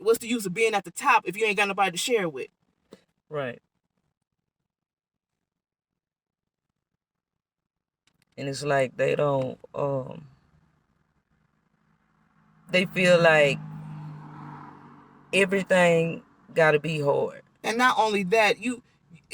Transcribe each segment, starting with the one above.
what's the use of being at the top if you ain't got nobody to share with? Right. And it's like they don't they feel like everything gotta be hard. And not only that,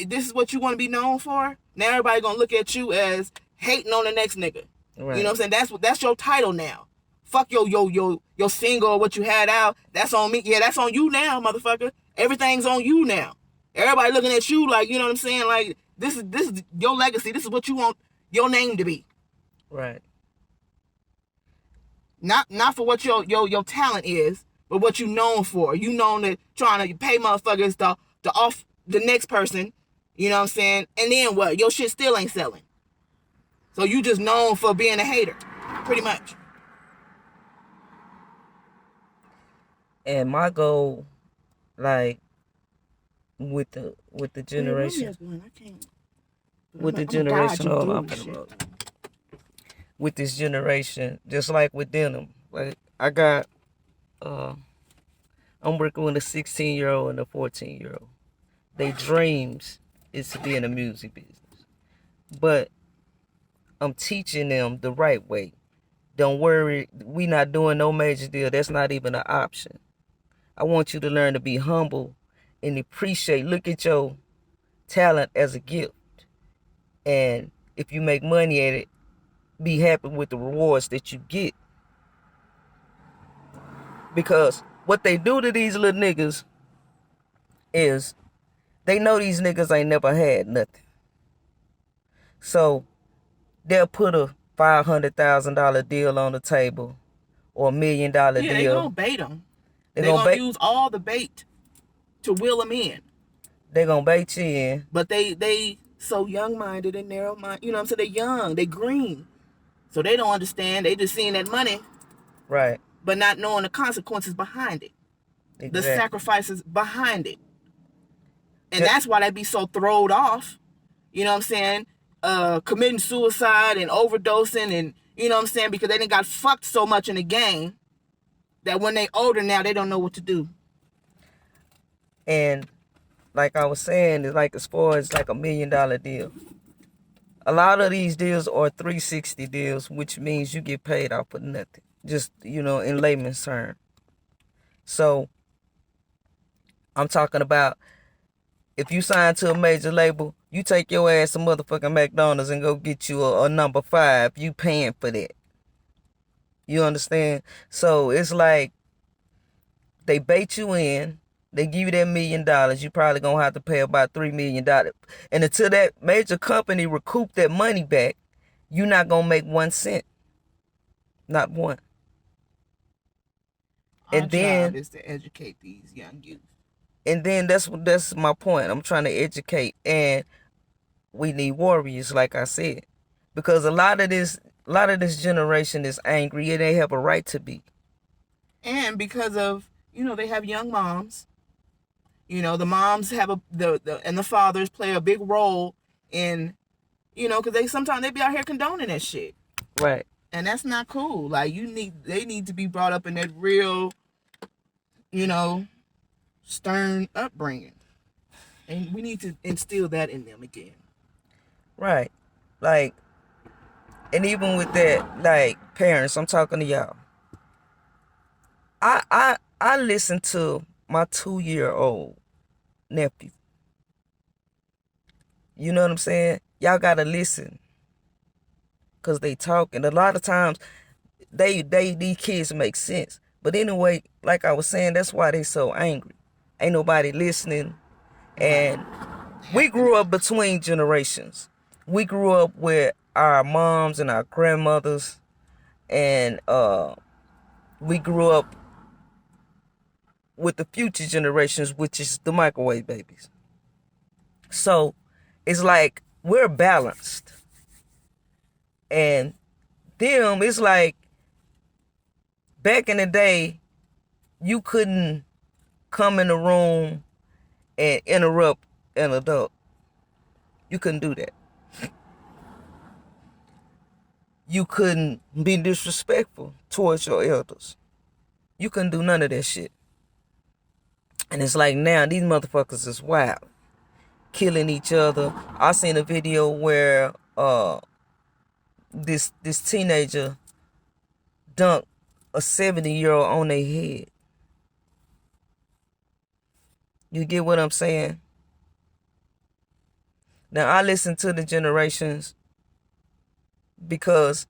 this is what you want to be known for. Now everybody gonna look at you as hating on the next nigga. Right. You know what I'm saying? That's your title now. Fuck your single or what you had out. That's on me. Yeah, that's on you now, motherfucker. Everything's on you now. Everybody looking at you like, you know what I'm saying? Like this is your legacy. This is what you want your name to be. Right. Not for what your talent is, but what you known for. You known to trying to pay motherfuckers to off the next person. You know what I'm saying? And then what? Your shit still ain't selling. So you just known for being a hater, pretty much. And my goal, like, with the generation, with the generation, hold on, with this generation, just like with denim, like I got, I'm working with a 16-year-old and a 14-year-old. Their dreams is to be in the music business, but I'm teaching them the right way. Don't worry, we not doing no major deal. That's not even an option. I want you to learn to be humble and appreciate. Look at your talent as a gift. And if you make money at it, be happy with the rewards that you get. Because what they do to these little niggas is they know these niggas ain't never had nothing. So they'll put a $500,000 deal on the table or $1 million deal. Yeah, they gonna bait them. They gonna use all the bait to wheel them in. They gonna bait you in. But they so young-minded and narrow-minded. You know what I'm saying? They young. They green. So they don't understand. They just seeing that money. Right. But not knowing the consequences behind it. Exactly. The sacrifices behind it. And that's why they be so throwed off. You know what I'm saying? Committing suicide and overdosing and, you know what I'm saying? Because they done got fucked so much in the game that when they older now, they don't know what to do. And like I was saying, it's like as far as like $1 million deal. A lot of these deals are 360 deals, which means you get paid off for nothing. Just, you know, in layman's terms. So I'm talking about if you sign to a major label, you take your ass to motherfucking McDonald's and go get you a number 5. You paying for that. You understand? So it's like they bait you in. They give you that $1 million. You probably gonna have to pay about $3 million. And until that major company recoup that money back, you're not gonna make 1 cent. Not one. Our job is to educate these young youth. And then that's my point. I'm trying to educate, and we need warriors, like I said, because a lot of this generation is angry, and they have a right to be. And because of, you know, they have young moms. You know, the moms have and the fathers play a big role in, you know, because sometimes they be out here condoning that shit. Right. And that's not cool. Like they need to be brought up in that real, you know, stern upbringing. And we need to instill that in them again. Right. Like, and even with that, like, parents, I'm talking to y'all. I listen to my 2-year-old nephew. You know what I'm saying? Y'all gotta listen. Cause they talk, and a lot of times these kids make sense. But anyway, like I was saying, that's why they so angry. Ain't nobody listening. And we grew up between generations. We grew up with our moms and our grandmothers, and we grew up with the future generations, which is the microwave babies. So it's like we're balanced. And them, it's like back in the day, you couldn't come in the room and interrupt an adult. You couldn't do that. You couldn't be disrespectful towards your elders. You couldn't do none of that shit. And it's like now these motherfuckers is wild, killing each other. I seen a video where this teenager dunked a 70-year-old on their head. You get what I'm saying? Now I listen to the generations because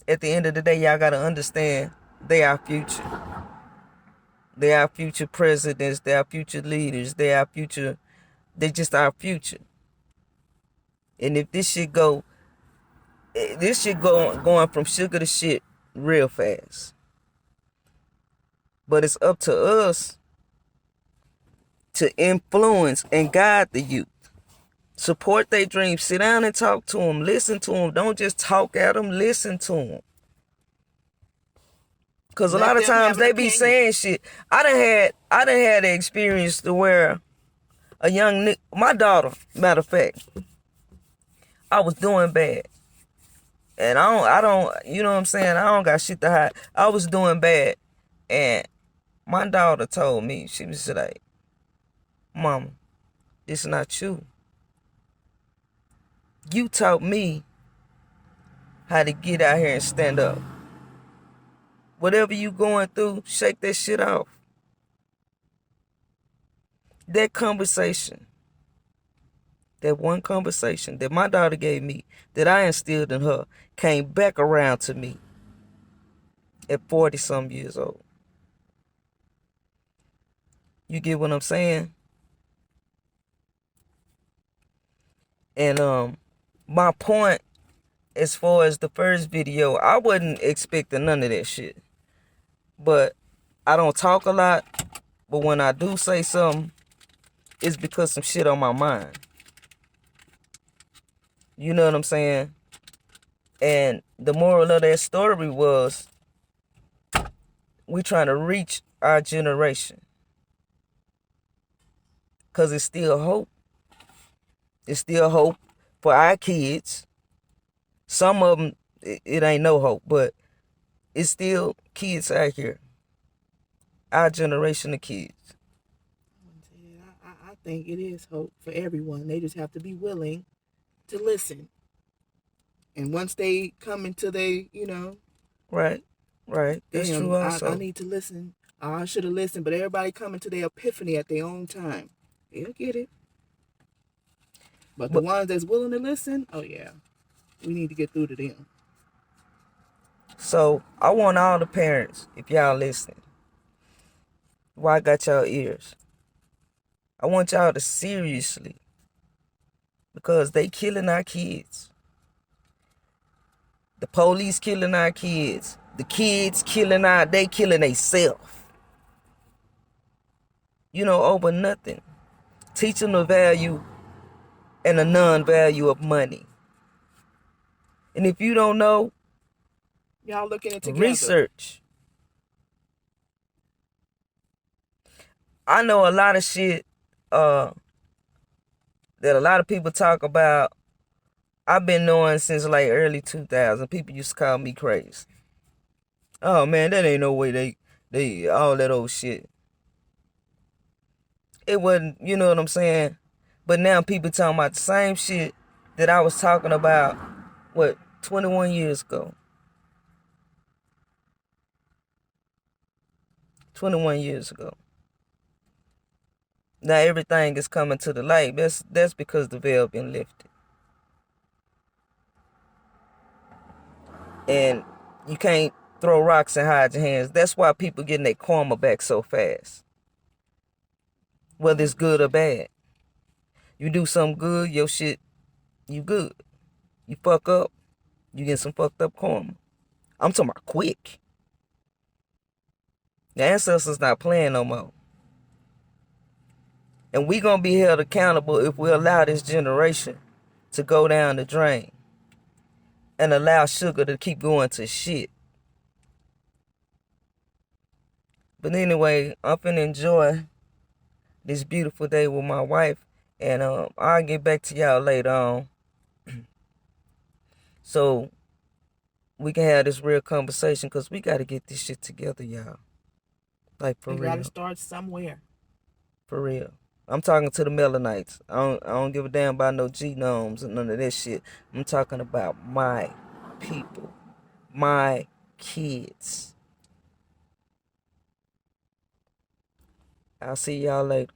at the end of the day, y'all gotta understand they are future. They are future presidents. They are future leaders. They are future. They just our future. And if this shit going from sugar to shit real fast. But it's up to us to influence and guide the youth. Support their dreams. Sit down and talk to them. Listen to them. Don't just talk at them. Listen to them. Because a lot of times they be saying shit. I done had the experience to where a young nigga, my daughter, matter of fact, I was doing bad. And I don't, you know what I'm saying? I don't got shit to hide. I was doing bad. And my daughter told me, she was like, Mama, it's not you. You taught me how to get out here and stand up. Whatever you going through, shake that shit off. That conversation, that one conversation that my daughter gave me, that I instilled in her, came back around to me at 40-some years old. You get what I'm saying? And my point as far as the first video, I wasn't expecting none of that shit. But I don't talk a lot. But when I do say something, it's because some shit on my mind. You know what I'm saying? And the moral of that story was, we trying to reach our generation. Because it's still hope. It's still hope for our kids. Some of them, it ain't no hope, but it's still kids out here. Our generation of kids. I think it is hope for everyone. They just have to be willing to listen. And once they come into their, Right. That's true also. I need to listen. I should have listened, but everybody coming to their epiphany at their own time. They'll get it. But the ones that's willing to listen, oh yeah, we need to get through to them. So I want all the parents, if y'all listening, why I got y'all ears, I want y'all to seriously, because they killing our kids. The police killing our kids. The kids they killing themselves. Over nothing. Teach them the value and the non-value of money. And if you don't know, y'all looking at together. Research. I know a lot of shit that a lot of people talk about. I've been knowing since like early 2000. People used to call me crazy. Oh man, that ain't no way they all that old shit. It wasn't, you know what I'm saying? But now people talking about the same shit that I was talking about, 21 years ago. 21 years ago. Now everything is coming to the light. That's because the veil been lifted. And you can't throw rocks and hide your hands. That's why people getting their karma back so fast. Whether it's good or bad. You do something good, your shit, you good. You fuck up, you get some fucked up karma. I'm talking about quick. The ancestors not playing no more. And we gonna be held accountable if we allow this generation to go down the drain. And allow sugar to keep going to shit. But anyway, I'm finna enjoy this beautiful day with my wife. And I'll get back to y'all later on. So we can have this real conversation, because we got to get this shit together, y'all. Like, for real. You got to start somewhere. For real. I'm talking to the Melanites. I don't give a damn about no genomes and none of that shit. I'm talking about my people, my kids. I'll see y'all later.